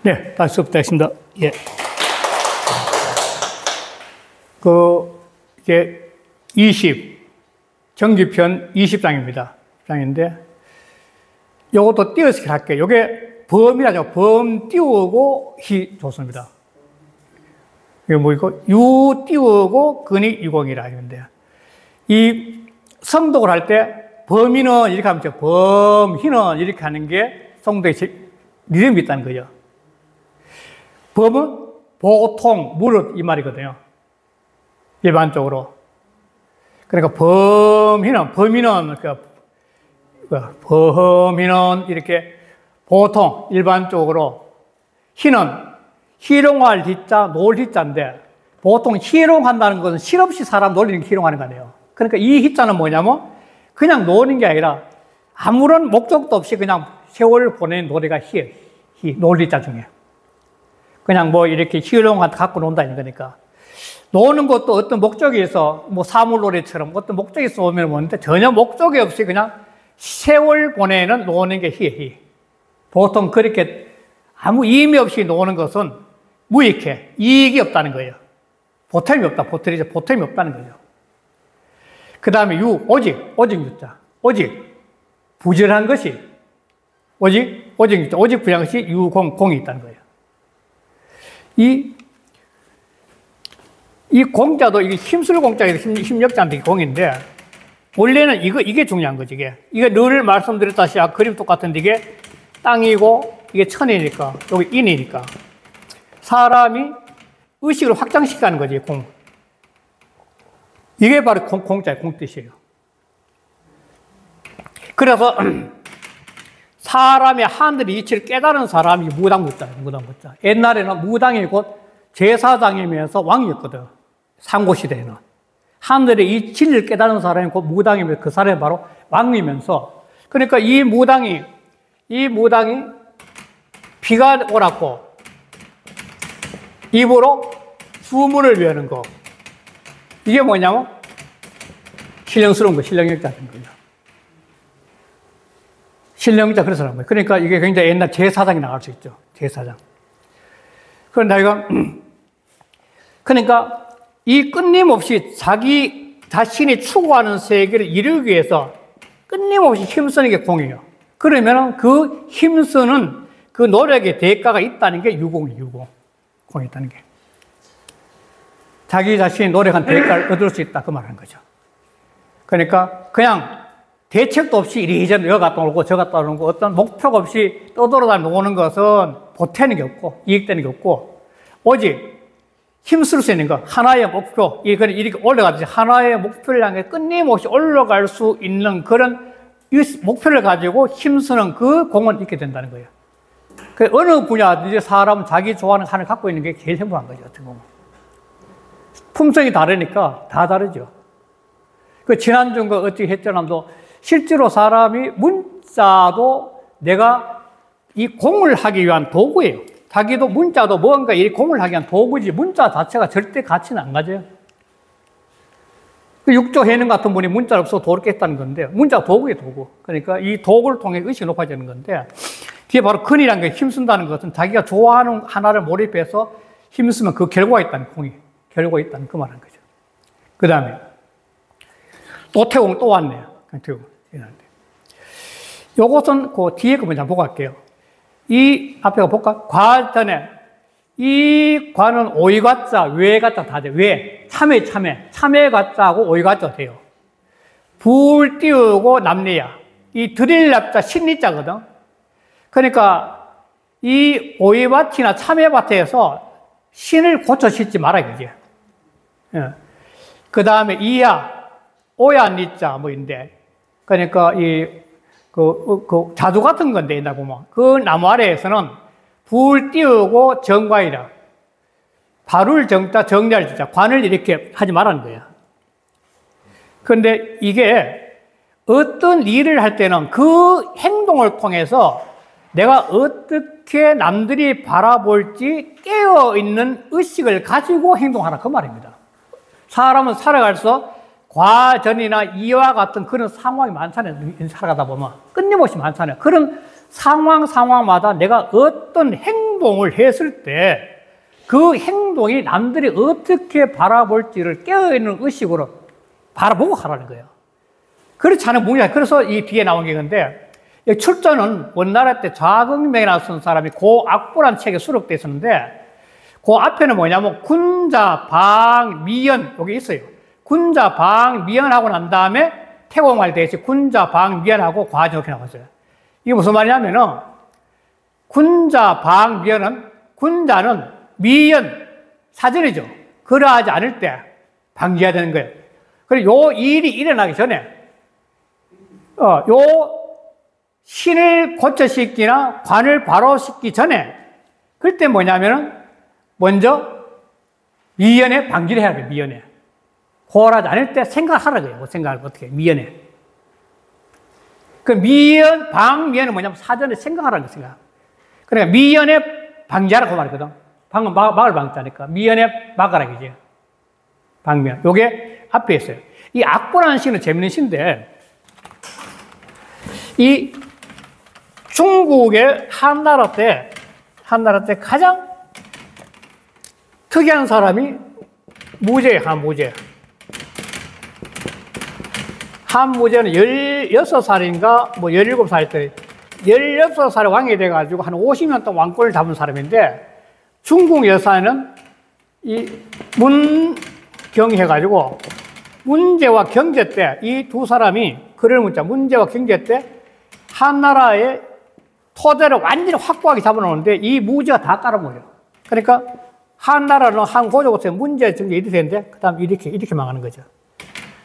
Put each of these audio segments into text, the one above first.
네, 다시 수업되겠습니다. 예. 이게 정규편 20장입니다. 장인데, 요것도 띄어쓰기 할게요. 요게 범이라죠. 범 띄우고 희 좋습니다. 이게 뭐이고, 유 띄우고 근이 유공이라 이건데, 이 성독을 할 때 범이는 이렇게 하면 범, 희는 이렇게 하는 게 성독의 리듬이 있다는 거죠. 범은 보통, 무릇 이 말이거든요. 일반적으로. 그러니까 범희는 이렇게 보통 일반적으로 희는 희롱할 희자, 놀 희자인데 보통 희롱한다는 것은 실없이 사람 놀리는 게 희롱하는 거 아니에요. 그러니까 이 희자는 뭐냐면 그냥 노는 게 아니라 아무런 목적도 없이 그냥 세월을 보내는 노래가 놀 희자 중에. 그냥 뭐 이렇게 희롱한테 갖고 논다는 거니까. 노는 것도 어떤 목적이 있어, 뭐 사물놀이처럼 어떤 목적이 있어 오면 오는데 전혀 목적이 없이 그냥 세월 보내는 노는 게 희. 보통 그렇게 아무 의미 없이 노는 것은 무익해. 이익이 없다는 거예요. 보탬이 없다. 보탬이 없다는 거죠. 그 다음에 오직 유자. 오직 부절한 것이 오직 유자. 오직 부절한 것이 공이 있다는 거예요. 이 공자도 이게 힘술 공자, 힘력자인데 공인데, 원래는 이게 중요한 거지, 이게 늘 말씀드렸다시피, 그림 똑같은데 이게 땅이고, 이게 천이니까, 여기 인이니까. 사람이 의식을 확장시키는 거지, 공. 이게 바로 공자의 공뜻이에요. 그래서, 사람의 하늘의 이치를 깨달은 사람이 무당무자예요, 무당무자. 옛날에는 무당이 곧 제사장이면서 왕이었거든. 상고시대에는. 하늘의 이 진리를 깨달은 사람이 곧 무당이면서 그 사람이 바로 왕이면서. 그러니까 이 무당이 비가 오랐고, 입으로 수문을 외우는 거. 이게 뭐냐면, 신령스러운 거, 신령역자인 거죠. 신령자 그래서 그런 거예요. 그러니까 이게 굉장히 옛날 제사장이 나갈 수 있죠. 제사장. 그런데 그러니까 이 끊임없이 자기 자신이 추구하는 세계를 이루기 위해서 끊임없이 힘쓰는 게 공이에요. 그러면 그 힘쓰는 그 노력의 대가가 있다는 게 유공이 있다는 게. 자기 자신이 노력한 대가를 얻을 수 있다. 그 말하는 거죠. 그러니까 그냥 대책도 없이 이리저리 여기 갔다 오고 저 갔다 오고 어떤 목표가 없이 떠돌아다니는 노는 것은 보태는 게 없고 이익되는 게 없고 오직 힘쓸 수 있는 것 하나의 목표 이렇게 올라가듯이 하나의 목표를 향해 끊임없이 올라갈 수 있는 그런 목표를 가지고 힘쓰는 그 공은 있게 된다는 거예요. 어느 분야든지 사람은 자기 좋아하는 하나를 갖고 있는 게 제일 행복한 거죠. 어떻게 보면. 품성이 다르니까 다 다르죠. 지난주인가 어떻게 했더라도 실제로 사람이 문자도 내가 이 공을 하기 위한 도구예요. 자기도 문자도 뭔가 이 공을 하기 위한 도구지 문자 자체가 절대 가치는 안 가져요. 육조 해능 같은 분이 문자를 없어 도를 깼다는 건데 문자가 도구예요, 도구. 그러니까 이 도구를 통해 의식이 높아지는 건데 뒤에 바로 근이라는 게 힘쓴다는 것은 자기가 좋아하는 하나를 몰입해서 힘쓰면 그 결과가 있다는 결과가 있다는 그 말하는 거죠. 그 다음에 노태공 또 왔네요. 요것은 그 뒤에 거 먼저 보고 갈게요. 이 앞에 볼까? 과 전에 이 과는 오이과자, 외과자 다 돼요. 참외 과자하고 오이과자 돼요. 불 띄우고 남리야. 이 드릴납자 신리자거든. 그러니까 이 오이밭이나 참외밭에서 신을 고쳐 심지 말아야 되지. 예. 그 다음에 이야. 오야 니자 뭐인데 그러니까 그 자두 같은 건데 옛날 보면 그 나무 아래에서는 불 띄우고 정과이라 발을 정자 정리할 진짜 관을 이렇게 하지 말라는 거야. 그런데 이게 어떤 일을 할 때는 그 행동을 통해서 내가 어떻게 남들이 바라볼지 깨어있는 의식을 가지고 행동하라 그 말입니다. 사람은 살아가면서 과전이나 이와 같은 그런 상황이 많잖아요. 살아가다 보면 끊임없이 많잖아요. 그런 상황마다 내가 어떤 행동을 했을 때 그 행동이 남들이 어떻게 바라볼지를 깨어있는 의식으로 바라보고 하라는 거예요. 그렇지 않은 문제가, 그래서 이 뒤에 나온 게 있는데, 출전은 원나라 때 좌극명이라고 쓴 사람이 고악부라는 책에 수록되어 있었는데, 그 앞에는 뭐냐면 군자, 방, 미연, 여기 있어요. 군자, 방, 미연하고 난 다음에 태공할 때 군자, 방, 미연하고 과정 이렇게 나왔어요. 이게 무슨 말이냐면은, 군자, 방, 미연은, 군자는 미연, 사전이죠. 그러하지 않을 때 방지해야 되는 거예요. 그리고 요 일이 일어나기 전에, 요 신을 고쳐시키나 관을 바로 씻기 전에, 그때 뭐냐면은, 먼저 미연에 방지를 해야 돼요, 미연에. 고하지 않을 때 생각하라고요. 뭐 생각을 어떻게, 미연에. 그 미연, 방미연은 뭐냐면 사전에 생각하라는 거, 생각. 그러니까 미연에 방지하라고 말했거든. 방금 막을 방지하니까. 미연에 막아라, 이제. 방면. 요게 앞에 있어요. 이 악보라는 시는 재밌는 시인데, 이 중국의 한나라 때 가장 특이한 사람이 무제예요, 한무제. 한무제는 16살인가, 뭐 17살 때, 16살에 왕이 돼가지고 한 50년 동안 왕권을 잡은 사람인데, 중국 여사는 이 문경해가지고, 문제와 경제 때, 이 두 사람이 글을 묻자, 문제와 경제 때, 한나라의 토대를 완전히 확고하게 잡아놓는데, 이 무제가 다 깔아먹어요. 그러니까, 한나라는 한고조부터 문제, 정제 이렇게 되는데, 그 다음 이렇게 망하는 거죠.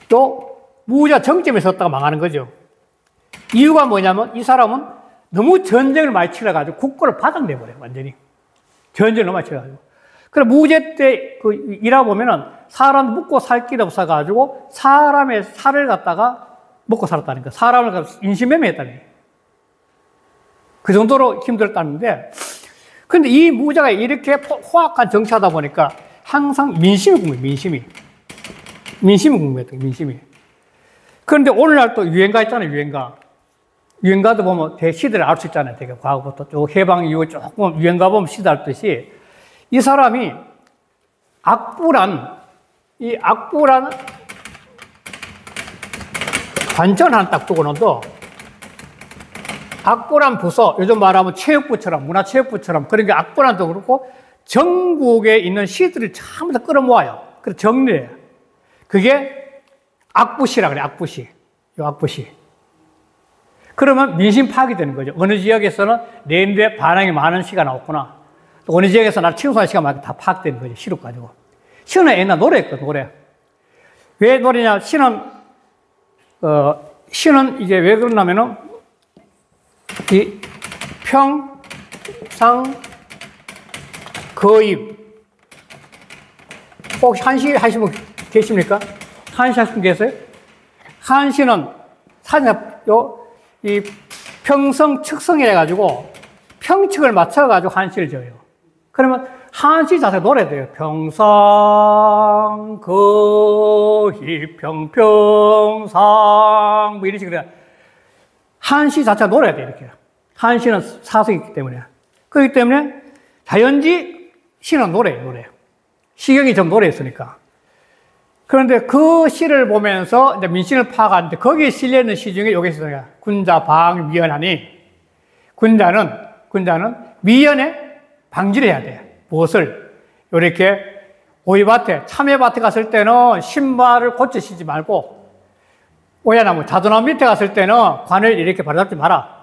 또, 무제가 정점에 섰다가 망하는 거죠. 이유가 뭐냐면, 이 사람은 너무 전쟁을 많이 치러가지고 국고를 바닥내버려요, 완전히. 전쟁을 너무 많이 치러가지고. 그래, 무제 때 일하다 보면은 사람 먹고 살 길 없어가지고 사람의 살을 갖다가 먹고 살았다는 거예요. 사람을 인신매매했다는 거예요. 그 정도로 힘들었다는데, 근데 이 무제가 이렇게 호악한 정치하다 보니까 항상 민심이 궁금해요, 민심이. 민심이 궁금했던 거예요, 민심이. 그런데 오늘날 또 유행가 있잖아요, 유행가. 유행가도 보면 시대를 알 수 있잖아요, 되게 과거부터 쭉 해방 이후 조금 유행가 보면 시대 알듯이 이 사람이 악부란 관전 하나 딱 두고는도 악부란 부서, 요즘 말하면 체육부처럼, 문화체육부처럼 그런 게 악부란도 그렇고 전국에 있는 시들을 전부 다 끌어모아요. 그래서 정리해요. 그게 악부시라 그래요, 악부시. 요 악부시. 그러면 민심 파악이 되는 거죠. 어느 지역에서는 내인데 반항이 많은 시가 나왔구나. 또 어느 지역에서 나 칭송한 시가 많이 다 파악되는 거죠. 시로 가지고. 시는 옛날 노래였거든, 노래. 왜 노래냐? 시는 이제 왜 그러냐면은, 이 평상 거입. 혹시 한시 하시는 분 계십니까? 한시 하시는 분 계세요? 한시는 이 평성, 측성이라 해가지고 평측을 맞춰가지고 한시를 지어요. 그러면 한시 자체가 노래돼요. 평상, 거희, 평평상, 뭐 이런 식으로. 한시 자체가 노래야 돼, 이렇게. 한시는 사성이기 때문에. 그렇기 때문에 자연지 시는 노래예요, 노래. 시경이 좀 노래였으니까. 그런데 그 시를 보면서 이제 민심을 파악하는데 거기에 실려있는 시 중에 여기 있어요. 군자, 방, 미연하니. 군자는 미연에 방지를 해야 돼. 무엇을? 이렇게 오이밭에, 참외밭에 갔을 때는 신발을 고쳐 신지 말고, 오야나무, 자두나무 밑에 갔을 때는 관을 이렇게 바로잡지 마라.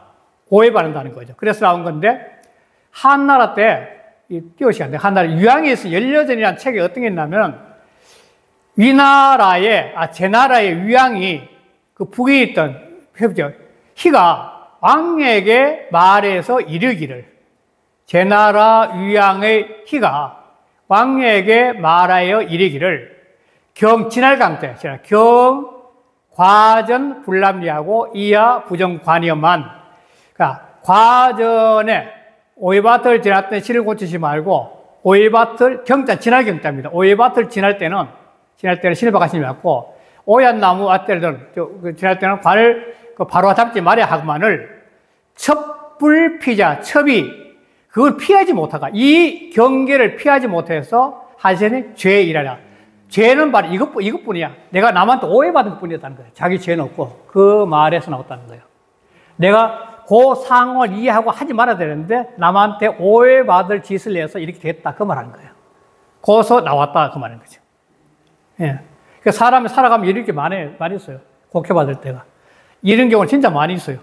오해 바른다는 거죠. 그래서 나온 건데, 한나라 때, 띄우시면 안 돼요. 한나라 유양에서 18전이라는 책이 어떤 게 있냐면, 제 나라의 위양이 그 북에 있던 희가 왕에게 말해서 이르기를, 제 나라 위양의 희가 왕에게 말하여 이르기를 지날강 때 과전 불남리하고 이하 부정관이여만, 그러니까 과전에 오이밭을 지났던 시를 고치지 말고 오이밭을 지날 경자입니다. 오이밭을 지날 때는 신을 박하시지 않고, 오얀 나무 밭들은 지날 때는 관을 바로 잡지 말아야 하구만을 불피자, 첩이, 그걸 피하지 못하가. 이 경계를 피하지 못해서 하시니 죄이라라. 죄는 바로 이것뿐이야. 내가 남한테 오해받은 것 뿐이었다는 거예요. 자기 죄는 없고. 그 말에서 나왔다는 거예요. 내가 그 상황을 이해하고 하지 말아야 되는데 남한테 오해받을 짓을 해서 이렇게 됐다. 그 말 하는 거예요. 거기서 나왔다. 그 말인 거죠. 예. 그러니까 사람이 살아가면 이런 게 많이 있어요. 곡해받을 때가. 이런 경우는 진짜 많이 있어요.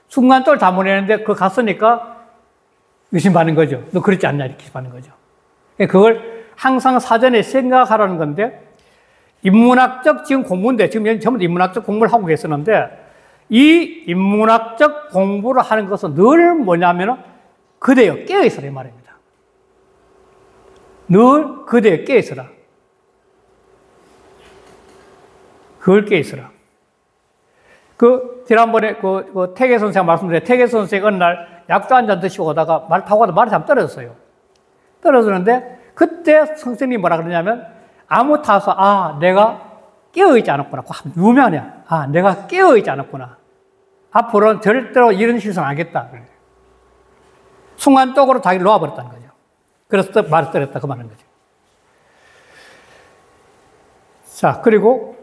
순간적으로 잘못했는데 그거 갔으니까 의심받는 거죠. 너 그렇지 않냐 이렇게 받는 거죠. 그걸 항상 사전에 생각하라는 건데 인문학적 지금 공부인데 지금 전부 인문학적 공부를 하고 계시는데 이 인문학적 공부를 하는 것은 늘 뭐냐면 그대여 깨어있으라 이 말입니다. 늘 그대여 깨어있으라. 그걸 깨어있으라. 지난번에 태계 선생 말씀드린 태계 선생 어느 날 약주 한 잔 드시고 오다가 말 타고 가다 말이 참 떨어졌어요. 떨어졌는데 그때 선생님이 뭐라 그러냐면 아무 타서 내가 깨어있지 않았구나. 유명하냐. 내가 깨어있지 않았구나. 앞으로는 절대로 이런 실수는 안 하겠다. 순간적으로 자기를 놓아버렸다는 거죠. 그래서 말을 떨었다. 그 말인 거죠. 자, 그리고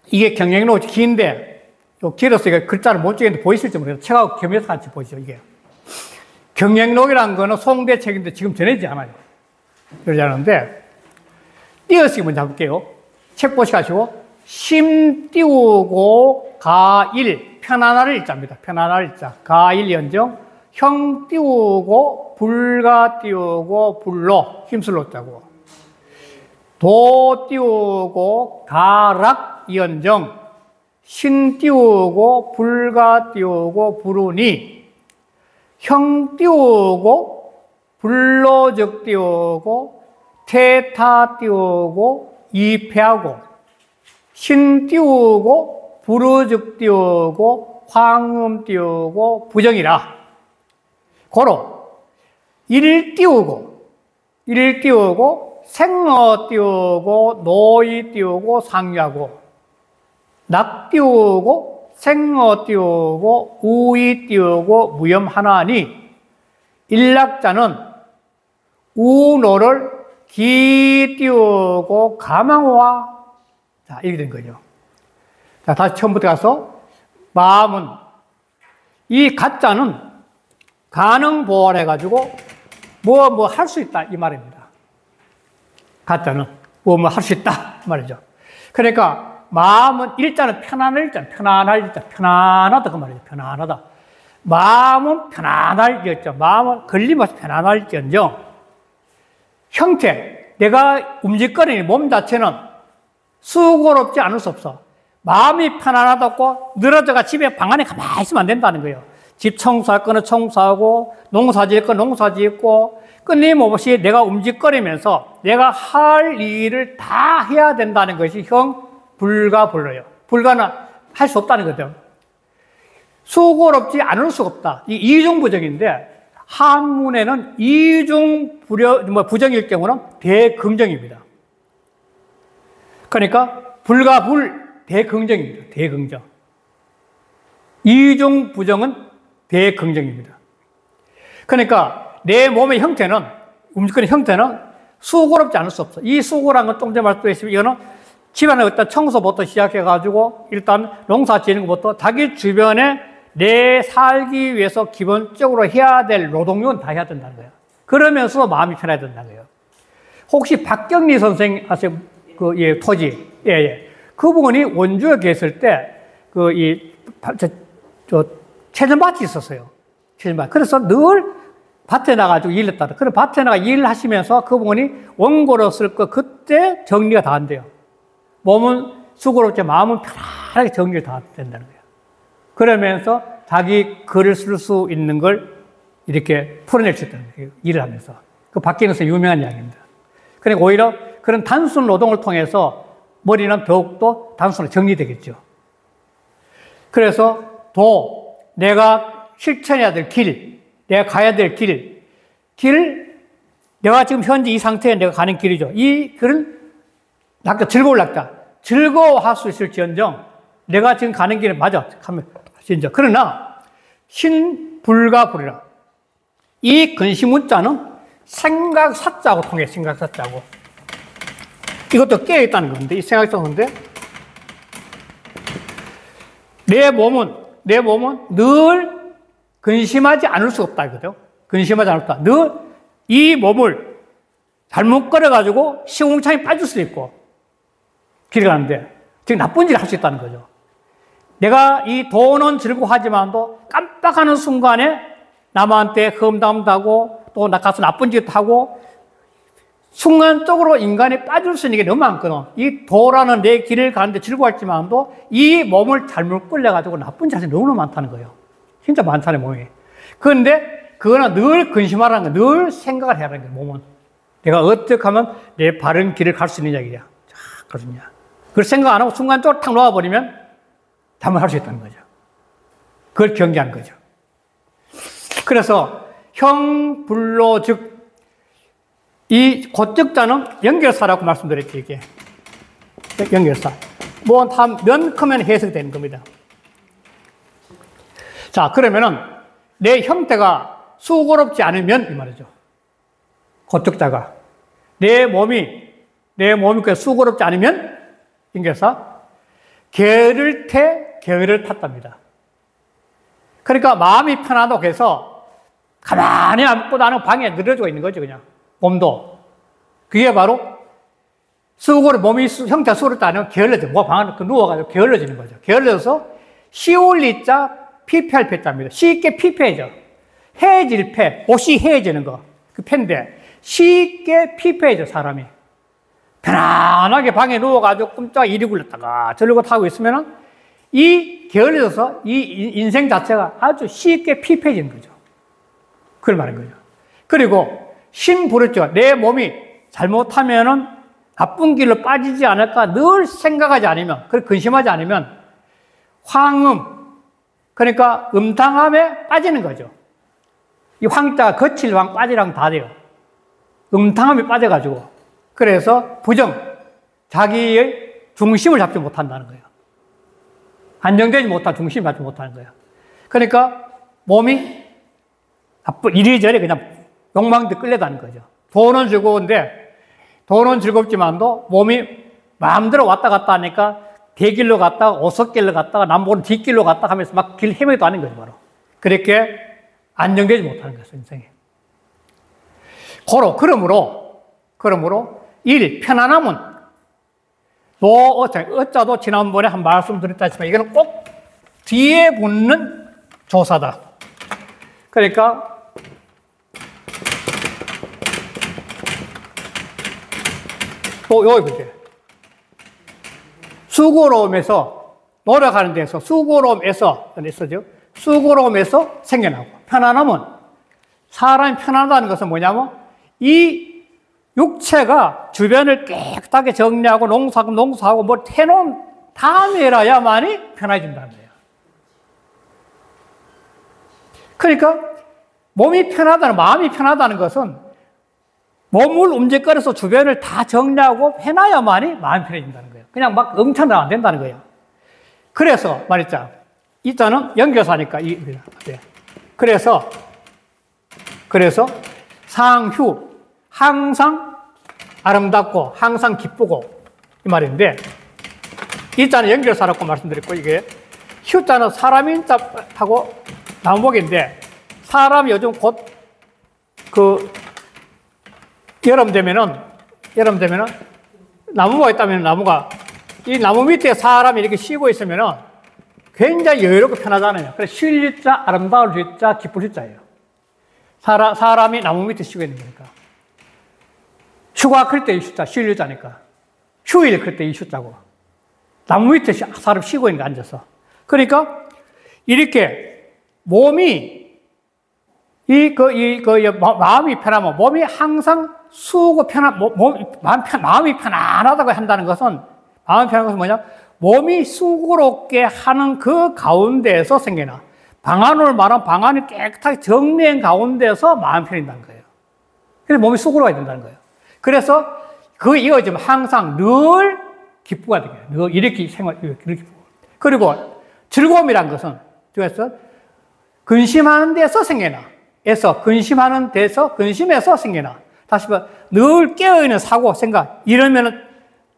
이게 경영록이 긴데 길어서 이게 글자를 못 찍는데 보이실지 모르겠어요. 책하고 겸해서 같이 보시죠, 이게. 경영록이라는 거는 송대 책인데 지금 전해지지 않아요. 그러지 않은데, 띄어쓰기 먼저 해볼게요. 책 보시고, 심 띄우고, 가일, 편안할 일자입니다. 편안할 일자. 가일 연정, 형 띄우고, 불가 띄우고, 불로, 힘술로 자고. 도 띄우고, 가락 연정, 신 띄우고 불가 띄우고 부르니 형 띄우고 불로적 띄우고 태타 띄우고 이패하고 신 띄우고 부르적 띄우고 황음 띄우고 부정이라. 고로 일 띄우고 생어 띄우고 노이 띄우고 상유하고 낙 띄우고 생어 띄우고 우이 띄우고 무염 하나니 일락자는 우노를 기 띄우고 가망화. 자, 이렇게 된 거죠. 자, 다시 처음부터 가서 마음은 이 가짜는 가능 보호를 해가지고 뭐 할 수 있다 이 말입니다. 가짜는 뭐 할 수 있다 이 말이죠. 그러니까 마음은 일자는 편안할 일자, 편안하다 그 말이죠. 편안하다. 마음은 편안할 일자, 마음은 걸림없이 편안할지언정 형태, 내가 움직거리는 몸 자체는 수고롭지 않을 수 없어. 마음이 편안하다고 늘어져가 집에 방 안에 가만히 있으면 안 된다는 거예요. 집 청소할 거는 청소하고 농사 지을 거는 농사 짓고 끊임없이 내가 움직거리면서 내가 할 일을 다 해야 된다는 것이 불가 불러요. 불가는 할 수 없다는 거죠. 수고롭지 않을 수가 없다. 이 이중부정인데 한문에는 이중 부정일 경우는 대긍정입니다. 그러니까 불가 대긍정입니다. 대긍정. 이중부정은 대긍정입니다. 그러니까 내 몸의 형태는 움직이는 형태는 수고롭지 않을 수 없어. 이 수고라는 건 좀 전에 말씀드렸지만 이거는 집안에 일단 청소부터 시작해가지고 일단 농사 지는 것부터 자기 주변에 내 살기 위해서 기본적으로 해야 될 노동력은 다 해야 된다는 거예요. 그러면서 마음이 편해야 된다는 거예요. 혹시 박경리 선생 아세요? 토지. 예. 그분이 원주에 계실 때 채전밭이 있었어요. 채전밭. 그래서 늘 밭에 나가지고 일했다. 그래 밭에 나가 일을 하시면서 그분이 원고로 쓸 거 그때 정리가 다 안 돼요. 몸은 수고롭지 마음은 편안하게 정리가 다 된다는 거예요. 그러면서 자기 글을 쓸 수 있는 걸 이렇게 풀어낼 수 있다는 거예요. 일을 하면서. 그 박경리 선생 유명한 이야기입니다. 그러니까 오히려 그런 단순 노동을 통해서 머리는 더욱더 단순하게 정리되겠죠. 그래서 내가 실천해야 될 길, 내가 가야 될 길, 내가 지금 현재 이 상태에 내가 가는 길이죠. 이 길은 즐거울 낙자. 즐거워할 수 있을지언정 내가 지금 가는 길에 맞아. 그러나 신불가불이라. 이 근시문자는 생각사자하고 통해, 생각사자하고. 이것도 깨어있다는 건데, 이 생각사자인데, 내 몸은 늘 근심하지 않을 수 없다, 이거죠. 근심하지 않을 수 없다. 늘 이 몸을 잘못 걸어가지고 시궁창에 빠질 수 있고, 길에 가는데, 지금 나쁜 일을 할 수 있다는 거죠. 내가 이 돈은 즐거워하지만도 깜빡하는 순간에 남한테 험담도 하고, 또 가서 나쁜 짓도 하고, 순간적으로 인간이 빠질 수 있는 게 너무 많거든. 이 도라는 내 길을 가는데 즐거웠지만도 이 몸을 잘못 끌려가지고 나쁜 짓이 너무 많다는 거예요. 진짜 많다는 몸이. 그런데 그거는 늘 근심하라는 거야. 늘 생각을 해야 하는 거야, 몸은. 내가 어떻게 하면 내 바른 길을 갈 수 있느냐, 이야. 그렇냐. 그걸 생각 안 하고 순간적으로 탁 놓아버리면 잘못할 수 있다는 거죠. 그걸 경계하는 거죠. 그래서 형불로 즉 이 고적자는 연결사라고 말씀드렸죠, 이게. 연결사. 뭐, 다 면 크면 해석이 되는 겁니다. 자, 그러면은 내 형태가 수고롭지 않으면 이 말이죠. 고적자가. 내 몸이 수고롭지 않으면 연결사. 게으를 게으를 탔답니다. 그러니까 마음이 편하다고 해서 가만히 앉고 나는 방에 늘어져 있는 거죠, 그냥. 몸도. 그게 바로 몸이 형태가 수고롭지 않으면 게을러져. 뭐 방 안에 누워가지고 게을러지는 거죠. 게을러져서 시올리자 피폐할 패자입니다. 쉽게 피폐해져. 해질 패. 옷이 해지는 거. 그 패인데 쉽게 피폐해져, 사람이. 편안하게 방에 누워가지고 꼼짝 이리 굴렸다가 저러고 타고 있으면은 이 게을러져서 이 인생 자체가 아주 쉽게 피폐해지는 거죠. 그걸 말하는 거죠. 그리고 신부르죠. 내 몸이 잘못하면은 나쁜 길로 빠지지 않을까 늘 생각하지 않으면, 근심하지 않으면 황음, 그러니까 음탕함에 빠지는 거죠. 이 황자가 거칠 황, 빠지랑 다 돼요. 음탕함에 빠져가지고. 그래서 부정, 자기의 중심을 잡지 못한다는 거예요. 안정되지 못한 중심을 잡지 못하는 거예요. 그러니까 몸이 이리저리 그냥 욕망도 끌려다는 거죠. 돈은 즐거운데, 돈은 즐겁지만도 몸이 마음대로 왔다 갔다 하니까 대길로 갔다가 오석길로 갔다가 남보는 뒷길로 갔다가 하면서 막 길 헤매도 하는 거죠, 바로. 그렇게 안정되지 못하는 거죠, 인생에. 그러므로 편안함은 어짜도 지난번에 한 말씀 드렸다지만 이거는 꼭 뒤에 붙는 조사다. 그러니까 또 여기 보세요. 수고로움에서 노력하는 데서 수고로움에서 생겨나고, 편안함은 사람이 편안하다는 것은 뭐냐면 이 육체가 주변을 깨끗하게 정리하고 농사하고 뭐 해놓은 다음에라야만이 편해진다는 거예요. 그러니까 몸이 편하다는, 마음이 편하다는 것은 몸을 움직여서 주변을 다 정리하고 해놔야만이 마음이 편해진다는 거예요. 그냥 막 엄청나게 안 된다는 거예요. 그래서 말했자, 이자는 연결사니까, 그래서 상휴, 항상 아름답고, 항상 기쁘고, 이 말인데, 이자는 연결사라고 말씀드렸고, 이게, 휴자는 사람인자하고 나무복인데, 사람이 요즘 곧, 여름 되면은 나무가 있다면 이 나무 밑에 사람이 이렇게 쉬고 있으면은 굉장히 여유롭고 편하잖아요. 그래서 쉴 자, 아름다울 자, 기쁠 자예요. 사람이 나무 밑에 쉬고 있는 거니까. 휴가 클 때 이 휴자, 쉴 자니까. 휴일 클 때 이 휴자고. 나무 밑에 사람 쉬고 있는 거 앉아서. 그러니까 이렇게 몸이 마음이 편하면 몸이 항상 마음이 편안하다고 한다는 것은, 마음이 편한 것은 뭐냐? 몸이 수고롭게 하는 그 가운데에서 생겨나. 방안을 말하면 방안이 깨끗하게 정리한 가운데서 마음이 편해진다는 거예요. 그래서 몸이 수고로워야 된다는 거예요. 그래서 이거 지금 항상 늘 기쁘가 되게, 늘 이렇게 기쁘고. 그리고 즐거움이란 것은, 그래서 근심하는 데서 생겨나. 근심하는 데서, 근심에서 생겨나. 다시 말, 늘 깨어있는 사고, 생각. 이러면은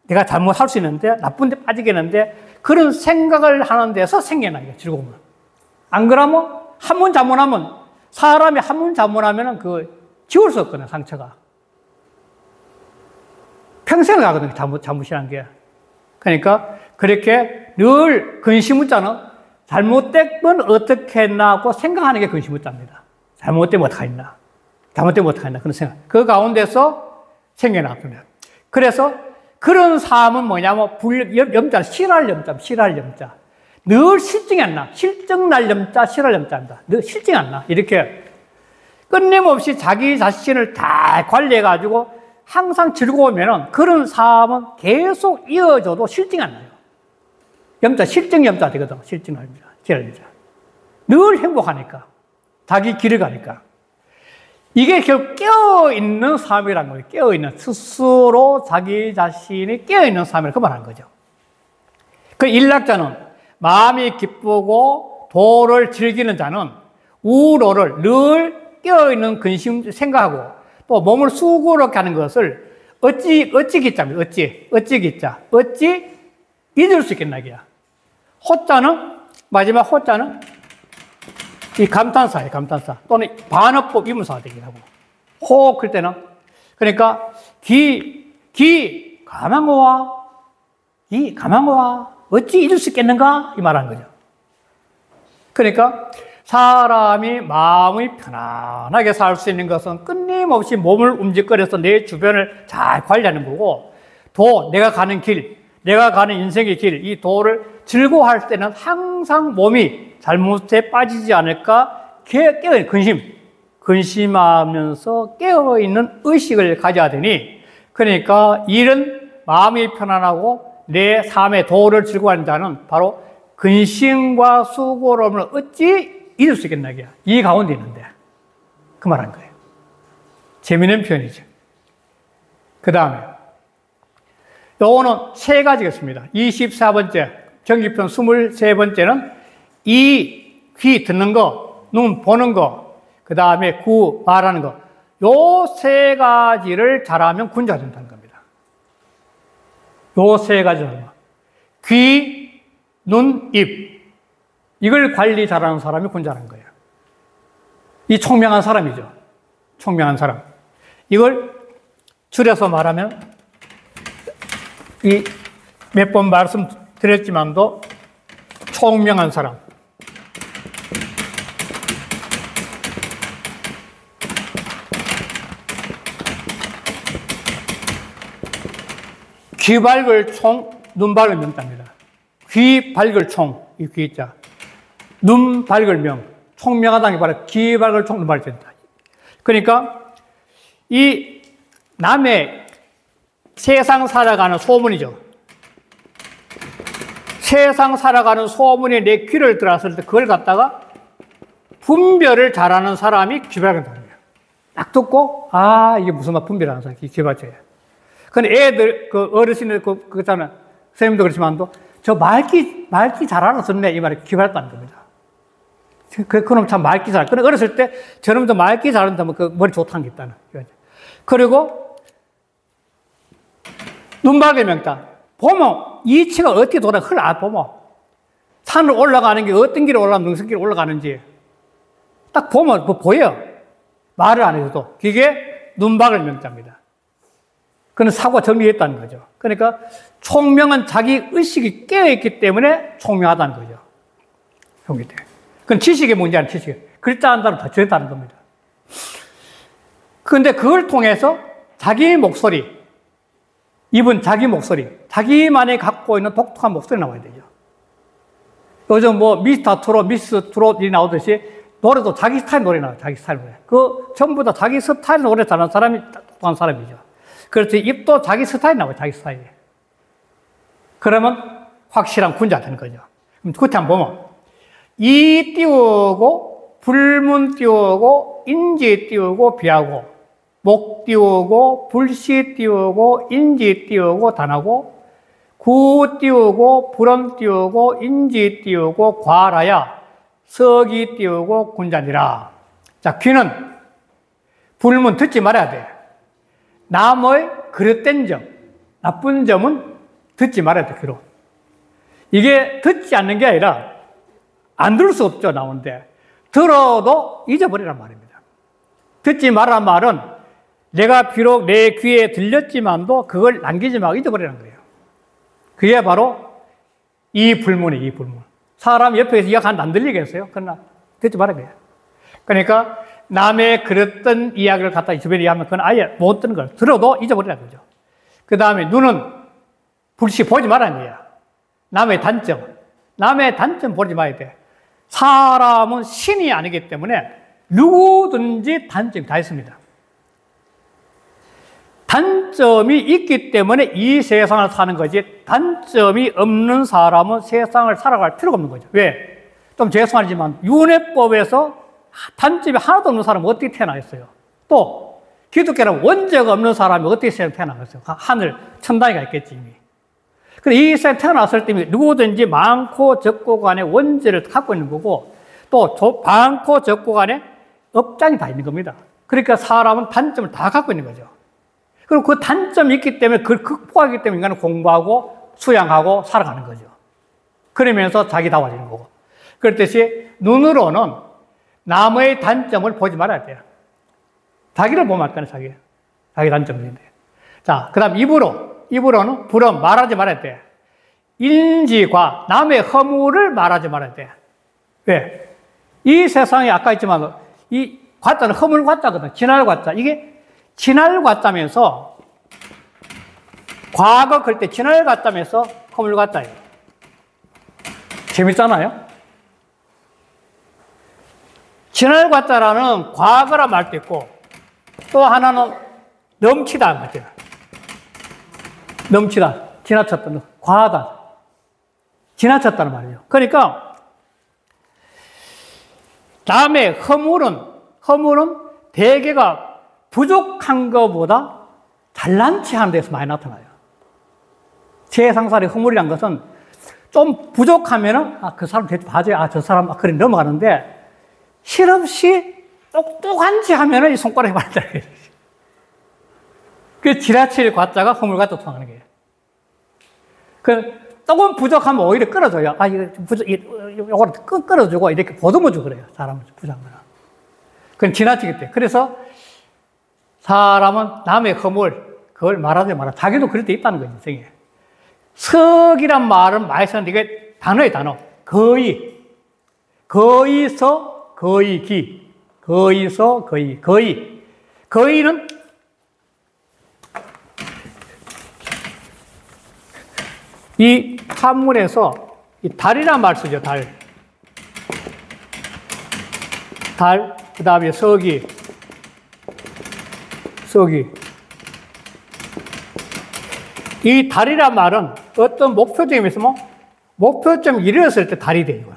내가 잘못할 수 있는데, 나쁜 데 빠지겠는데, 그런 생각을 하는 데서 생겨나, 이게 즐거움은. 안 그러면, 한 번 잘못하면, 사람이 한 번 잘못하면은 지울 수 없거든, 상처가. 평생을 가거든, 잘못이라는 게. 그러니까, 그렇게 늘 근심문자는 잘못되면 어떻게 했나 하고 생각하는 게 근심문자입니다. 잘못되면 어떻게 했나. 잘못되면 어떻게 했나. 그런 생각. 그 가운데서 생겨났거든요. 그래서 그런 삶은 뭐냐면, 염자, 싫어할 염자. 늘 실증이 안 나. 실증날 염자, 싫어할 염자입니다. 늘 실증이 안 나. 이렇게 끊임없이 자기 자신을 다 관리해가지고 항상 즐거우면은 그런 삶은 계속 이어져도 실증이 안 나요. 염자, 실증 염자 되거든. 실증 염자, 싫어할 염자. 늘 행복하니까. 자기 길을 가니까. 이게 결국 깨어있는 삶이라는 거예요. 깨어있는, 스스로 자기 자신이 깨어있는 삶을 그 말하는 거죠. 그 일락자는 마음이 기쁘고 도를 즐기는 자는 우로를 늘 깨어있는 근심 생각하고 또 몸을 수고롭게 하는 것을 어찌 기자입니다. 어찌 기자. 어찌 잊을 수 있겠나, 이게야. 호자는, 마지막 호자는 이 감탄사예요, 감탄사. 또는 반어법 이문사가 되기도 하고. 호, 그럴 때는. 그러니까, 가만고와, 어찌 잊을 수 있겠는가? 이 말하는 거죠. 그러니까, 사람이 마음이 편안하게 살 수 있는 것은 끊임없이 몸을 움직거려서 내 주변을 잘 관리하는 거고, 내가 가는 길, 내가 가는 인생의 길, 이 도를 즐거워할 때는 항상 몸이 잘못에 빠지지 않을까 깨어있는 근심하면서 깨어있는 의식을 가져야 되니, 그러니까 이런 마음이 편안하고 내 삶의 도를 즐거워하는 자는 바로 근심과 수고로움을 어찌 잊을 수 있겠나, 이 가운데 있는데 그 말한 거예요. 재미있는 표현이죠. 그 다음에 요거는 세 가지겠습니다. 24번째 정기편 23번째는 귀 듣는 거, 눈 보는 거, 그 다음에 구 말하는 거, 요 세 가지를 잘하면 군자가 된다는 겁니다. 요 세 가지는 귀, 눈, 입, 이걸 관리 잘하는 사람이 군자라는 거예요. 이 총명한 사람이죠. 총명한 사람. 이걸 줄여서 말하면 이 몇 번 말씀드렸지만도 총명한 사람. 귀 밝을 총, 눈 밝을 명자입니다. 귀 밝을 총, 이 귀자. 눈 밝을 명, 총명하다는 게 바로 귀 밝을 총, 눈 밝을 명자. 그러니까 이 남의 세상 살아가는 소문이죠. 세상 살아가는 소문에 내 귀를 들었을 때 그걸 갖다가 분별을 잘하는 사람이 귀 밝은 사람이에요. 딱 듣고, 이게 무슨 말 분별하는 사람이 귀 밝아요. 근데 애들, 어르신들, 그렇잖아요. 선생님도 그렇지만도, 저 말귀 잘 알아듣네. 이 말이 귀 밝다는 겁니다. 그놈 참 말귀 잘, 근데 어렸을 때, 저놈도 말귀 잘한다면 머리 좋다는 게 있다는. 그리고, 눈 밝은 명자. 보면, 이치가 어떻게 돌아, 보면. 산을 올라가는 게 어떤 길을 올라가면 능선길을 올라가는지. 딱 보면, 보여. 말을 안 해도. 그게 눈 밝은 명자입니다. 그건 사고가 정리했다는 거죠. 그러니까 총명은 자기 의식이 깨어있기 때문에 총명하다는 거죠. 그건 지식의 문제는 지식. 글자 한 단어 더 정했다는 겁니다. 그런데 그걸 통해서 자기 목소리, 입은 자기 목소리, 자기만이 갖고 있는 독특한 목소리 나와야 되죠. 요즘 미스터 트롯, 미스 트롯이 나오듯이 노래도 자기 스타일 노래 나와요. 자기 스타일 노래. 전부 다 자기 스타일 노래 잘하는 사람이 독특한 사람이죠. 그렇지, 입도 자기 스타일 나와요, 자기 스타일이. 그러면 확실한 군자 되는 거죠. 그럼 그때 한번 보면, 이 띄우고, 불문 띄우고, 인지 띄우고, 비하고, 목 띄우고, 불시 띄우고, 인지 띄우고, 단하고, 구 띄우고, 불언 띄우고, 인지 띄우고, 과라야, 석이 띄우고 군자니라. 자, 귀는 불문 듣지 말아야 돼. 남의 그릇된 점, 나쁜 점은 듣지 말아야 돼, 귀로. 이게 듣지 않는 게 아니라 안 들을 수 없죠, 나오는데. 들어도 잊어버리란 말입니다. 듣지 말라는 말은 내가 비록 내 귀에 들렸지만도 그걸 남기지 말고 잊어버리라는 거예요. 그게 바로 이 불문이에요, 이 불문. 사람 옆에서 이야기하는데 안 들리겠어요? 그러나 듣지 말아야 돼요. 그러니까 남의 그랬던 이야기를 갖다 주변에 이야기하면 그건 아예 못 듣는 걸 들어도 잊어버리라는 거죠. 그 다음에 눈은 불시 보지 말라는 거야. 남의 단점 보지 말아야 돼. 사람은 신이 아니기 때문에 누구든지 단점이 다 있습니다. 단점이 있기 때문에 이 세상을 사는 거지, 단점이 없는 사람은 세상을 살아갈 필요가 없는 거죠. 왜? 좀 죄송하지만 윤회법에서 단점이 하나도 없는 사람은 어떻게 태어나겠어요? 또 기독교는 원죄가 없는 사람이 어떻게 태어나겠어요? 하늘, 천당이가 있겠지 이미. 근데 이 세상에 태어났을 때 누구든지 많고 적고 간에 원죄를 갖고 있는 거고, 또 많고 적고 간에 업장이 다 있는 겁니다. 그러니까 사람은 단점을 다 갖고 있는 거죠. 그리고 그 단점이 있기 때문에 그걸 극복하기 때문에 인간은 공부하고 수양하고 살아가는 거죠. 그러면서 자기다워지는 거고. 그렇듯이 눈으로는 남의 단점을 보지 말아야 돼요. 자기를 보면 할 거네, 자기 단점인데. 자, 그 다음 입으로는 불어 말하지 말아야 돼. 인지과 남의 허물을 말하지 말아야 돼. 왜? 이 세상에 아까 했지만 이 과자는 허물 과자거든. 진할 과자. 이게 진할 과자면서 과거 그럴 때 진할 과자면서 허물 과자예요. 재밌잖아요? 진할 과자라는 과거란 말도 있고, 또 하나는 넘치다 말이야. 넘치다, 지나쳤다, 과하다, 지나쳤다는 말이에요. 그러니까 남의 허물은 대개가 부족한 것보다 잘난 체 하는 데서 많이 나타나요. 세상살이 허물이란 것은 좀 부족하면은, 그 사람 대충 봐줘야, 저 사람, 그래 넘어가는데, 실없이 똑똑한 체 하면은 이 손가락이 말한다는 거예요. 그 지나칠 과자가 허물 과자 통하는 거예요. 조금 부족하면 오히려 끌어줘요. 이거 끌어주고 이렇게 보듬어주고 그래요. 사람을 부족한 거는. 그건 지나치기 때문에. 그래서 사람은 남의 허물, 그걸 말하지 마라. 자기도 그럴 때 있다는 거죠, 인생에. 석이란 말은 많이 쓰는데 이게 단어예요, 단어. 거의서, 거의기. 거의서, 거의. 거의는 이 한문에서 이 달이란 말 쓰죠, 달. 그 다음에 석이. 이 달이란 말은 어떤 목표점이 있으면 목표점 이르렀을 때 달이 돼요.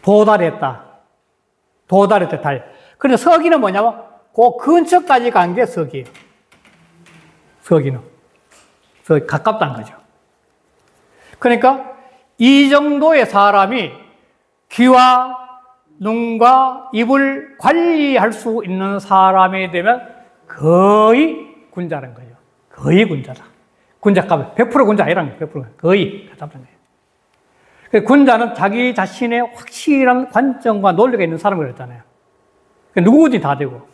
도달했다, 달. 그런데 석이는 뭐냐면 그 근처까지 간 게 석이에요. 석이 가깝다는 거죠. 그러니까 이 정도의 사람이 귀와 눈과 입을 관리할 수 있는 사람이 되면 거의 군자라는 거예요. 거의 군자다. 군자값은 100% 군자 아니라는 거예요. 100% 거의 가깝다는 거예요. 군자는 자기 자신의 확실한 관점과 논리가 있는 사람을 그랬잖아요. 누구든지 다 되고.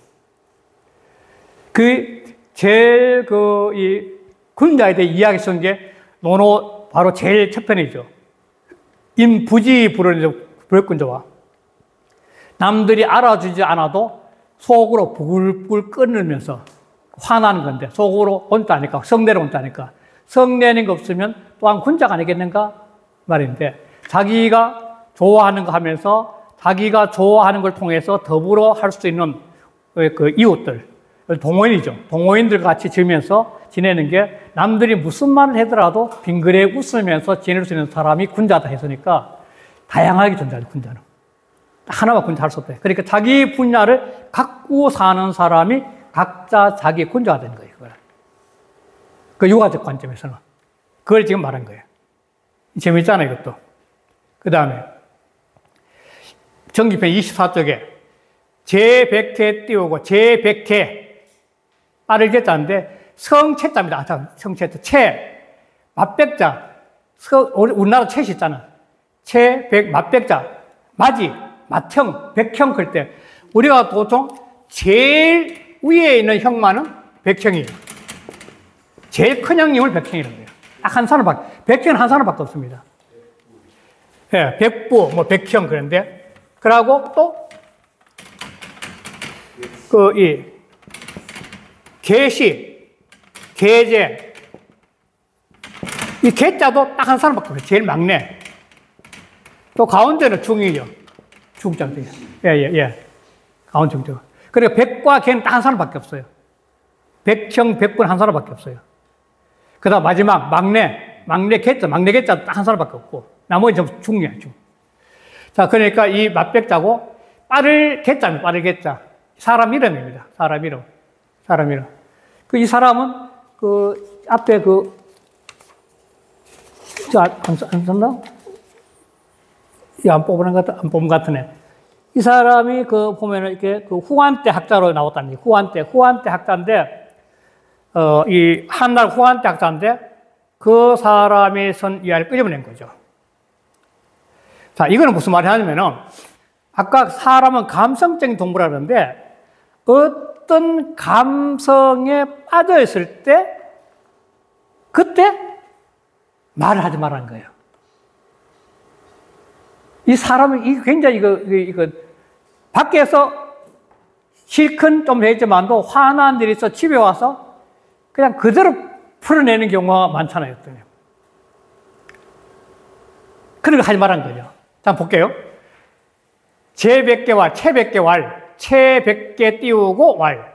제일 이 군자에 대해 이야기 쓴 게 논어 바로 제일 첫 편이죠. 인부지 부르는 불군자와 남들이 알아주지 않아도 속으로 부글부글 끓으면서 화나는 건데 속으로 온다니까, 성내로 온다니까. 성내는 거 없으면 또한 군자가 아니겠는가 말인데, 자기가 좋아하는 거 하면서 자기가 좋아하는 걸 통해서 더불어 할 수 있는 그 이웃들, 동호인이죠. 동호인들 같이 지내는 게 남들이 무슨 말을 하더라도 빙그레 웃으면서 지낼 수 있는 사람이 군자다 했으니까 다양하게 존재하죠, 군자는. 하나만 군자 할 수 없대. 그러니까 자기 분야를 갖고 사는 사람이 각자 자기 군자가 되는 거예요. 그걸. 그 유가적 관점에서는. 그걸 지금 말한 거예요. 재밌잖아요, 이것도. 그 다음에 전기편 24쪽에 제100회 띄우고 제100회 빠를 개자인데 성체자입니다. 성체자. 맞백자. 우리나라 채시 있잖아. 맞백자. 맞이, 맞형, 백형 클 때 우리가 보통 제일 위에 있는 형만은 백형이에요. 제일 큰 형님을 백형이라고 해요. 딱 한 사람밖에, 백형은 한 사람밖에 없습니다. 예, 백부, 백형 그런데, 그러고 또, 계시, 계제, 이 계자도 딱 한 사람밖에 없어요. 제일 막내. 또 가운데는 중이죠. 중장대. 예. 가운데 중장. 그리고 백과 개는 딱 한 사람밖에 없어요. 백형, 백분 한 사람밖에 없어요. 그 다음 마지막, 막내 개자 딱 한 사람밖에 없고, 나머지 전부 중이야, 중. 자, 그러니까 이 맞백자고, 빠를 개자입니다, 빠를 개자. 사람 이름입니다. 사람 이름. 이 사람은, 앞에 안 썼나? 안 뽑은 것 같으네. 이 사람이 보면은 이렇게 후한 때 학자로 나왔답니다. 후한 때 학자인데, 이 한날 후한 때 학자인데, 그 사람이 선 이하를 끄집어낸 거죠. 자, 이거는 무슨 말이 하냐면은, 아까 사람은 감성적인 동물이라 그러는데, 어떤 감성에 빠져있을 때, 그때 말을 하지 말라는 거예요. 이 사람은 굉장히 밖에서 실컷 좀 했지만도 화난 일이 있어 집에 와서 그냥 그대로 풀어내는 경우가 많잖아요. 그런 거 하지 말라는 거죠. 자, 볼게요. 제100개 왈, 채100개 왈, 채100개 띄우고 왈.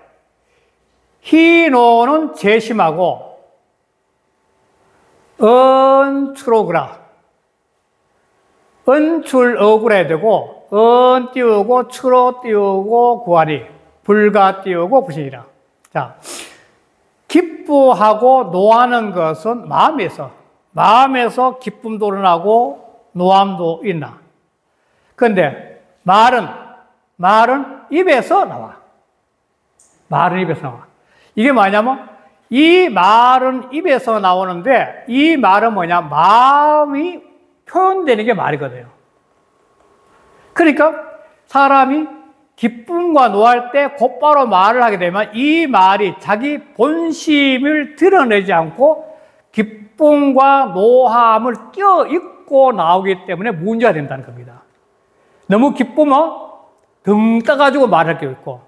희노는 재심하고 은추로그라. 은출 억울해야 되고, 은 띄우고, 추로 띄우고, 구하리. 불가 띄우고, 부신이라. 자, 기쁘하고 노하는 것은 마음에서 기쁨도 일어나고, 노함도 있나. 그런데 말은 입에서 나와. 이게 뭐냐면, 이 말은 입에서 나오는데, 이 말은 뭐냐, 마음이 표현되는 게 말이거든요. 그러니까 사람이 기쁨과 노할 때 곧바로 말을 하게 되면 이 말이 자기 본심을 드러내지 않고 기쁨과 노함을 껴입고 나오기 때문에 문제가 된다는 겁니다. 너무 기쁘면 등 떠가지고 말할 게 있고,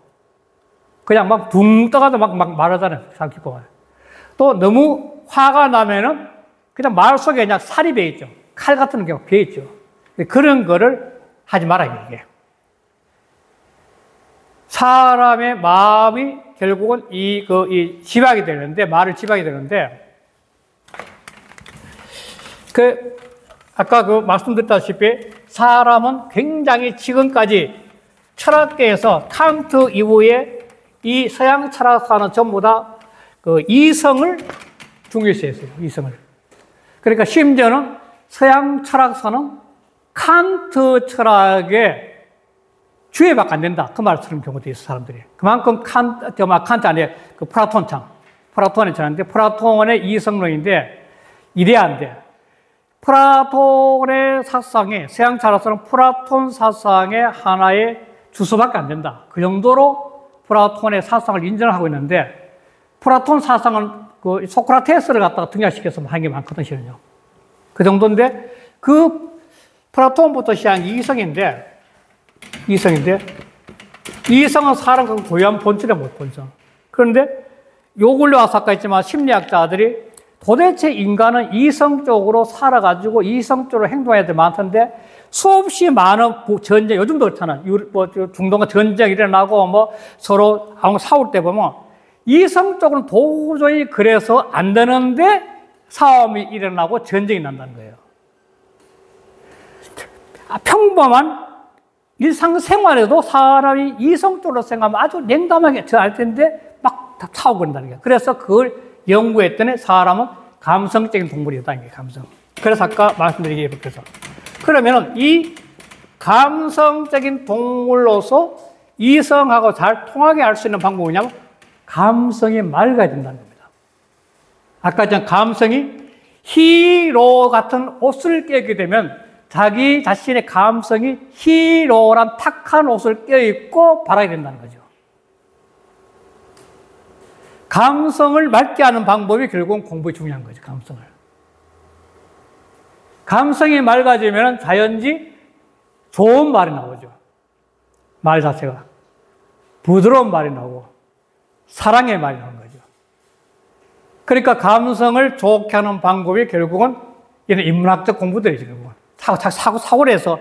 그냥 막 둥 떠가지고 막 말하잖아요. 참 기뻐요. 또 너무 화가 나면은 그냥 말 속에 그냥 살이 배있죠. 칼 같은 경우 배있죠. 그런 거를 하지 말아야 이게. 사람의 마음이 결국은 집약이 되는데, 말을 집약이 되는데, 아까 말씀드렸다시피, 사람은 굉장히 지금까지 철학계에서 칸트 이후에 이 서양 철학사는 전부 다 이성을 중요시했어요. 이성을. 그러니까 심지어는 서양 철학사는 칸트 철학의 주의밖에 안 된다. 그 말을 쓰는 경우도 있어, 사람들이. 그만큼 칸트 안에 플라톤이 전하는데, 플라톤의 이성론인데, 이데아인데, 플라톤의 사상이, 서양 철학사는 플라톤 사상의 하나의 주소밖에 안 된다. 그 정도로 플라톤의 사상을 인정하고 있는데, 플라톤 사상은 소크라테스를 갖다가 등장시켜서 한 게 많거든, 실은요. 그 정도인데, 플라톤부터 시작한 이성인데, 이성은 사람과 고유한 본질의 본성. 그런데 요 근래 와서 아까 했지만 심리학자들이 도대체 인간은 이성적으로 살아가지고 이성적으로 행동해야 될 많던데 수없이 많은 전쟁, 요즘도 그렇잖아. 중동과 전쟁이 일어나고 서로 싸울 때 보면 이성적으로는 도저히 그래서 안 되는데 싸움이 일어나고 전쟁이 난다는 거예요. 평범한 일상생활에도 사람이 이성적으로 생각하면 아주 냉담하게 알 텐데 막 싸우고 그런다는 거예요. 그래서 그걸 연구했더니 사람은 감성적인 동물이다. 이게 감성. 그래서 아까 말씀드리기에 그래서 그러면은 이 감성적인 동물로서 이성하고 잘 통하게 할 수 있는 방법이 뭐냐면 감성이 맑아야 된다는 겁니다. 아까 전 감성이 히로 같은 옷을 껴게 되면 자기 자신의 감성이 히로란 탁한 옷을 껴입고 바라게 된다는 거죠. 감성을 맑게 하는 방법이 결국은 공부에 중요한 거죠. 감성을. 감성이 맑아지면 자연지 좋은 말이 나오죠. 말 자체가. 부드러운 말이 나오고 사랑의 말이 나오는 거죠. 그러니까 감성을 좋게 하는 방법이 결국은 이런 인문학적 공부들이죠. 결국은. 사고를 해서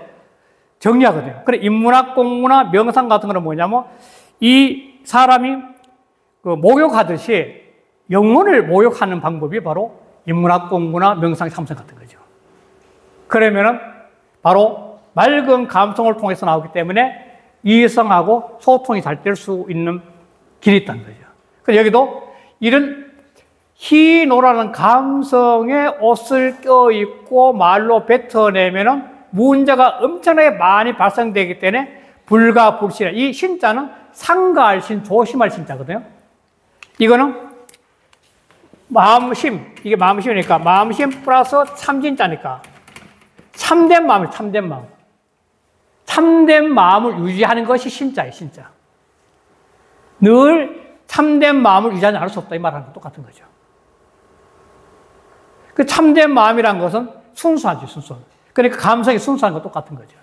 정리하거든요. 그래, 인문학 공부나 명상 같은 거는 뭐냐면 이 사람이 그 목욕하듯이 영혼을 목욕하는 방법이 바로 인문학 공부나 명상 참선 같은 거죠. 그러면은 바로 맑은 감성을 통해서 나오기 때문에 이성하고 소통이 잘 될 수 있는 길이 있다는 거죠. 그래서 여기도 이런 희노라는 감성의 옷을 껴입고 말로 뱉어내면은 문제가 엄청나게 많이 발생되기 때문에 불가불신. 이 신자는 상가할 신, 조심할 신자거든요. 이거는 마음심, 이게 마음심이니까 마음심 플러스 참진자니까 참된 마음을 참된 마음. 참된 마음을 유지하는 것이 신자예요, 신자. 늘 참된 마음을 유지하지 않을 수 없다 이 말하는 거 똑같은 거죠. 그 참된 마음이란 것은 순수하지, 순수. 그러니까 감성이 순수한 거 똑같은 거죠.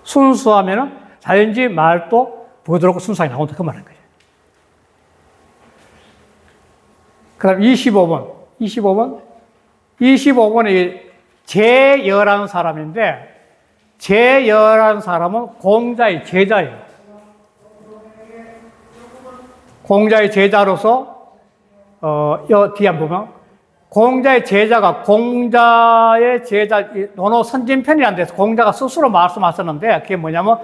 순수하면은 자연지 말도 부드럽고 순수하게 나온다 그 말하는 거죠. 그 다음 25번. 25번이 제여라는 사람인데 제여라는 사람은 공자의 제자예요. 공자의 제자로서 뒤에 한번 보면 공자의 제자가 공자의 제자 논어 선진편이라는 데서 공자가 스스로 말씀하셨는데 그게 뭐냐면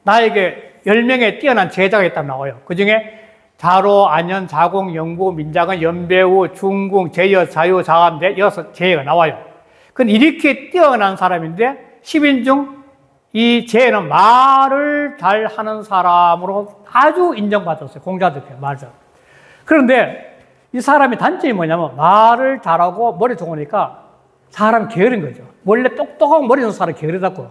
나에게 10명의 뛰어난 제자가 있다고 나와요. 그 중에 자로, 안현, 자공, 영구, 민자근, 연배우, 중궁, 제여, 자유, 자감대 6 제가 나와요. 근데 이렇게 뛰어난 사람인데 10인 중 이 제는 말을 잘 하는 사람으로 아주 인정받았어요. 공자한테 말을. 그런데 이 사람의 단점이 뭐냐면 말을 잘하고 머리 좋으니까 사람이 게으른 거죠. 원래 똑똑하고 머리 좋은 사람이 게으르다고.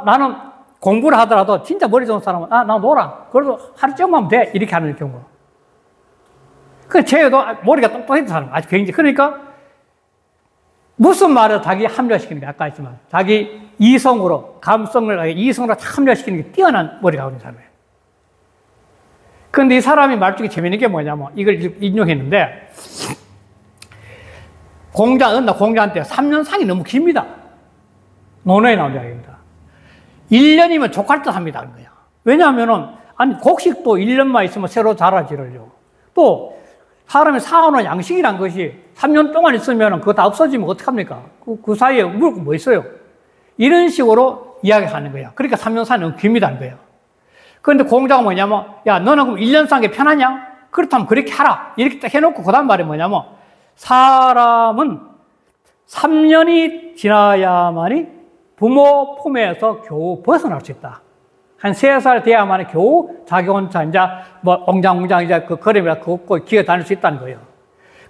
나는 공부를 하더라도 진짜 머리 좋은 사람은 나 놀아. 그래도 하루 종일 하면 돼. 이렇게 하는 경우. 그 쟤도 머리가 똑똑했던 사람 아주 굉장히. 그러니까 무슨 말을 자기 합리화시키는 게 아까 했지만 자기 이성으로 감성을 이성으로 합리화시키는 게 뛰어난 머리가 있는 사람이에요. 그런데 이 사람이 말 중에 재밌는 게 뭐냐면 이걸 인용했는데 공자한테 3년 상이 너무 깁니다. 논어에 나온 이야기입니다. 1년이면 족할 듯 합니다. 왜냐하면은 곡식도 1년만 있으면 새로 자라지를요. 또 사람이 사오는 양식이란 것이 3년 동안 있으면 그거 다 없어지면 어떡합니까? 그 사이에 물고 뭐 있어요? 이런 식으로 이야기하는 거예요. 그러니까 3년 산이 너무 깁니다는 거예요. 그런데 공자가 뭐냐면, 야, 너는 그럼 1년 산 게 편하냐? 그렇다면 그렇게 하라. 이렇게 딱 해놓고 그 다음 말이 뭐냐면, 사람은 3년이 지나야만이 부모 품에서 겨우 벗어날 수 있다. 한 3살 돼야만 겨우 자기 혼자 이제 엉장웅장 이제 그 걸음이라 걷고 기어 다닐 수 있다는 거예요.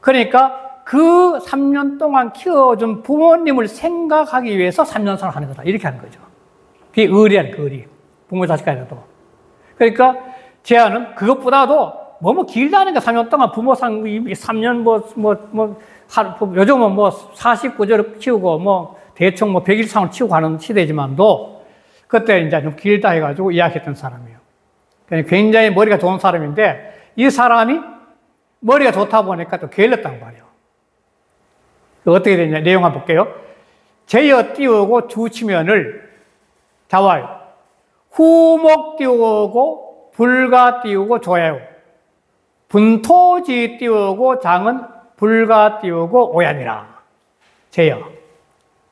그러니까 그 3년 동안 키워준 부모님을 생각하기 위해서 3년상을 하는 거다. 이렇게 하는 거죠. 그게 의리야, 그 의리. 부모 자식 간에도. 그러니까 제안은 그것보다도 너무 길다니까 3년 동안 부모상 3년 요즘은 49절을 키우고 대충 100일상을 키우고 하는 시대지만도 그때 이제 좀 길다 해가지고 이야기했던 사람이에요. 굉장히 머리가 좋은 사람인데 이 사람이 머리가 좋다 보니까 또 게을렀단 말이에요. 어떻게 되냐 내용 한번 볼게요. 제여 띄우고 주치면을 자와요. 후목 띄우고 불가 띄우고 조야요. 분토지 띄우고 장은 불가 띄우고 오야니라. 제여.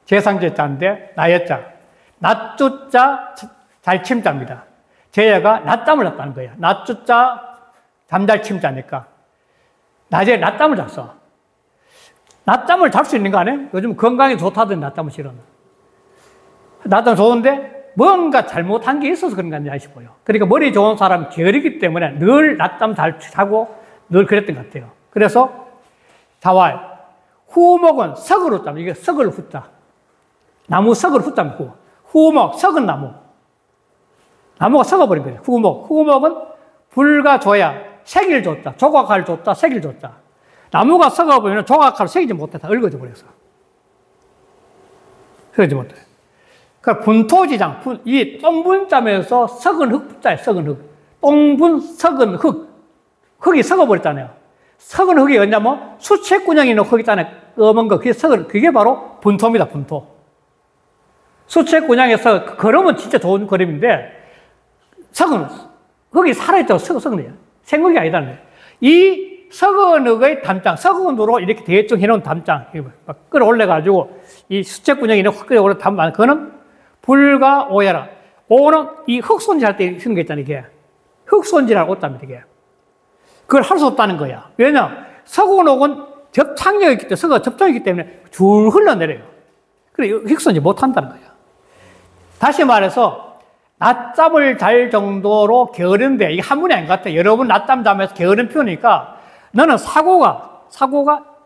제상제자인데 나여자. 낮주자 잘침자입니다. 제여가 낮잠을 잤다는 거예요. 낮주자 잠잘침자니까. 낮에 낮잠을 잤어. 낮잠을 잘 수 있는 거 아니에요? 요즘 건강에 좋다던 낮잠을 실은. 낮잠 좋은데 뭔가 잘못한 게 있어서 그런 거 아니냐 싶어요. 그러니까 머리 좋은 사람은 게으르기 때문에 늘 낮잠 잘 자고 늘 그랬던 것 같아요. 그래서 자왈, 후목은 석으로 짜. 이게 석을 후자. 나무 석을 후자면 후. 후목, 석은 나무. 나무가 썩어버린 거예요. 후목. 후목은 불과 줘야 색을 줬다. 조각할 줬다. 색을 줬다. 나무가 썩어버리면 조각할 색이지 못했다. 얽어져 버려서. 그러지 못해. 그러니까 분토지장, 이 똥분자면서 석은 흙자예요. 석은 흙. 똥분, 석은 흙. 흙이 썩어버렸잖아요. 석은 흙이 뭐냐면 수채구녕이 있는 흙 있잖아요. 검은 거. 그게 바로 분토입니다. 분토. 수채구녕에서 걸으면 진짜 좋은 그림인데 석은 흙이 살아있다고 석은 생흙이 아니다는 거예요. 이 석은 흙의 담장, 석은으로 이렇게 대충 해놓은 담장, 막 끌어올려가지고 이 수채구녕이 있는 흙 끌어올려 담장, 그거는 불과 오해라. 오는 이 흙손질할 때 쓰는 거 있잖아요. 이게 흙손질하고 옷답니다. 이게 그걸 할 수 없다는 거야. 왜냐? 석은옥은 접착력이 있기 때문에, 석은 접촉이기 때문에 줄 흘러내려요. 그래, 흙손질 못 한다는 거야. 다시 말해서, 낮잠을 잘 정도로 게으른데, 이게 한문이 아닌 것 같아. 여러분 낮잠 자면서 게으른 표현이니까, 너는 사고가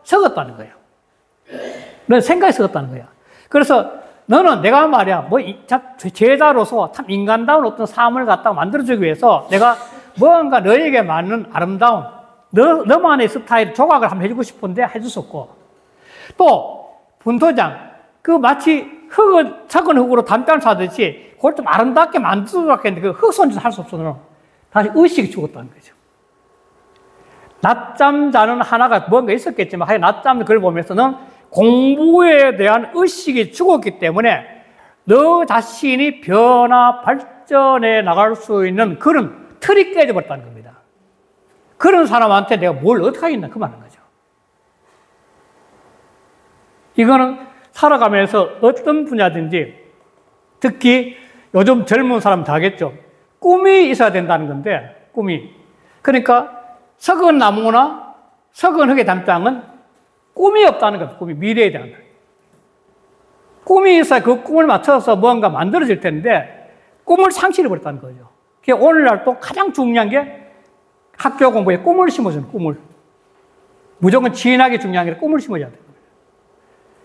썩었다는 거야. 너는 생각이 썩었다는 거야. 그래서 너는 내가 말이야, 제자로서 참 인간다운 어떤 삶을 갖다가 만들어주기 위해서 내가 뭔가 너에게 맞는 아름다운, 너만의 스타일 조각을 한번 해주고 싶은데 해줄 수 없고, 또, 분토장, 마치 석은 흙으로 담장을 사듯이 그걸 좀 아름답게 만들어주려고 했는데 그 흙 손질 할 수 없어. 너는 다시 의식이 죽었다는 거죠. 낮잠 자는 하나가 뭔가 있었겠지만 하여 낮잠 글 보면서는 공부에 대한 의식이 죽었기 때문에 너 자신이 변화, 발전해 나갈 수 있는 그런 틀이 깨져버렸다는 겁니다. 그런 사람한테 내가 뭘 어떻게 하겠나 그 말인 거죠. 이거는 살아가면서 어떤 분야든지 특히 요즘 젊은 사람 다 하겠죠. 꿈이 있어야 된다는 건데 꿈이. 그러니까 석은 나무나 석은 흙의 담장은 꿈이 없다는 거예요. 꿈이 미래에 대한. 꿈이 있어야 그 꿈을 맞춰서 뭔가 만들어질 텐데 꿈을 상실해버렸다는 거죠. 오늘날 또 가장 중요한 게 학교 공부에 꿈을 심어주는 꿈을. 무조건 진학이 중요한 게 꿈을 심어줘야 돼요.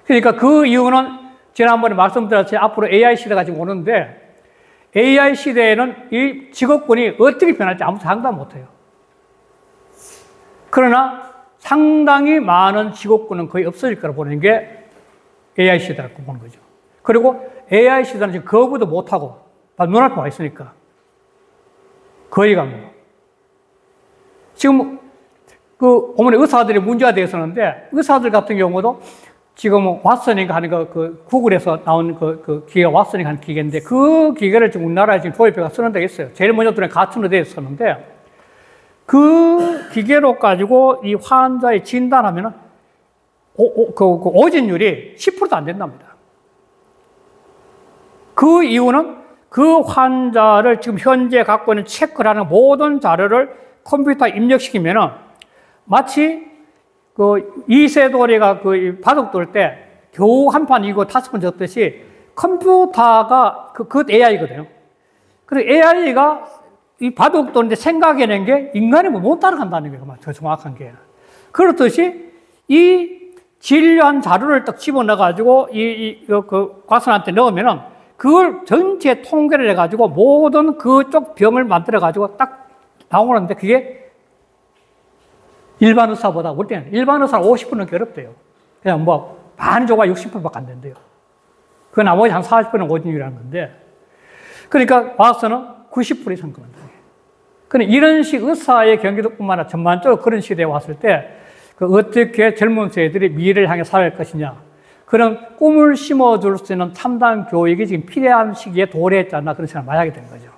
그러니까 그 이유는 지난번에 말씀드렸듯이 앞으로 AI 시대가 지금 오는데 AI 시대에는 이 직업군이 어떻게 변할지 아무도 상담 못해요. 그러나 상당히 많은 직업군은 거의 없어질 거라 보는 게 AI 시대라고 보는 거죠. 그리고 AI 시대는 지금 거부도 못하고 눈앞에 와 있으니까 거의가 뭐. 지금 어머니 의사들이 문제가 되었었는데 의사들 같은 경우도 지금 왓슨인가 하는 구글에서 나온 그 기계가 왓슨인가 하는 기계인데 그 기계를 지금 우리나라에 지금 도입해가 쓰는 데가 있어요. 제일 먼저 들은 가천에 되어 있었는데 그 기계로 가지고 이 환자의 진단하면은 오진율이 10%도 안 된답니다. 그 이유는 그 환자를 지금 현재 갖고 있는 체크를 하는 모든 자료를 컴퓨터에 입력시키면은 마치 이세돌이가 바둑 둘 때 겨우 한 판 이기고 5번 졌듯이 컴퓨터가 그 AI거든요. 그리고 AI가 이 바둑 두는데 생각해낸 게 인간이 못 따라간다는 거예요. 더 정확한 게. 그렇듯이 이 진료한 자료를 딱 집어넣어가지고 그 과선한테 넣으면은 그걸 전체 통계를 해가지고 모든 그쪽 병을 만들어가지고 딱 나오는데 그게 일반 의사보다 올 때는 일반 의사는 50% 넘게 어렵대요. 그냥 반 조가 60%밖에 안 된대요. 그 나머지 한 40%는 오진율이라는 건데. 그러니까 와서는 90% 이상 그런다. 그러니까 이런 식 의사의 경기도뿐만 아니라 전반적으로 그런 시대에 왔을 때 어떻게 젊은 세대들이 미래를 향해 살아갈 것이냐. 그런 꿈을 심어줄 수 있는 첨단 교육이 지금 필요한 시기에 도래했지 않나 그런 생각을 많이 하게 된 거죠.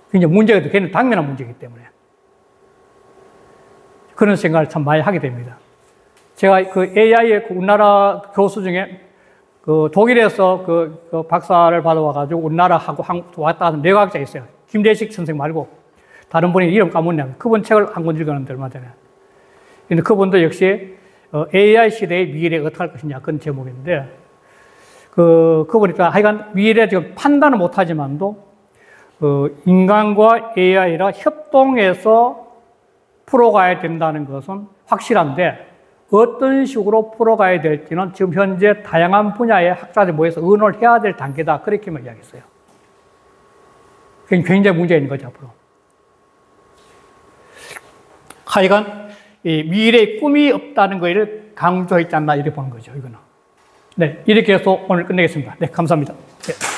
굉장히 문제가 굉장히 당면한 문제이기 때문에. 그런 생각을 참 많이 하게 됩니다. 제가 AI의 우리나라 교수 중에 독일에서 박사를 받아와가지고 우리나라하고 왔다 가는 뇌과학자 있어요. 김대식 선생 말고 다른 분이 이름 까먹네요. 그분 책을 한 권 읽었는데 얼마 전에. 근데 그분도 역시 AI 시대의 미래에 어떻게 할 것이냐 그런 제목인데 보니까 하여간 미래 지금 판단은 못하지만도, 인간과 AI가 협동해서 풀어가야 된다는 것은 확실한데, 어떤 식으로 풀어가야 될지는 지금 현재 다양한 분야의 학자들이 모여서 의논을 해야 될 단계다. 그렇게만 이야기했어요. 굉장히 문제가 있는 거죠, 앞으로. 하여간, 이 미래의 꿈이 없다는 것을 강조했지 않나, 이렇게 보는 거죠, 이거는. 네, 이렇게 해서 오늘 끝내겠습니다. 네, 감사합니다. 네.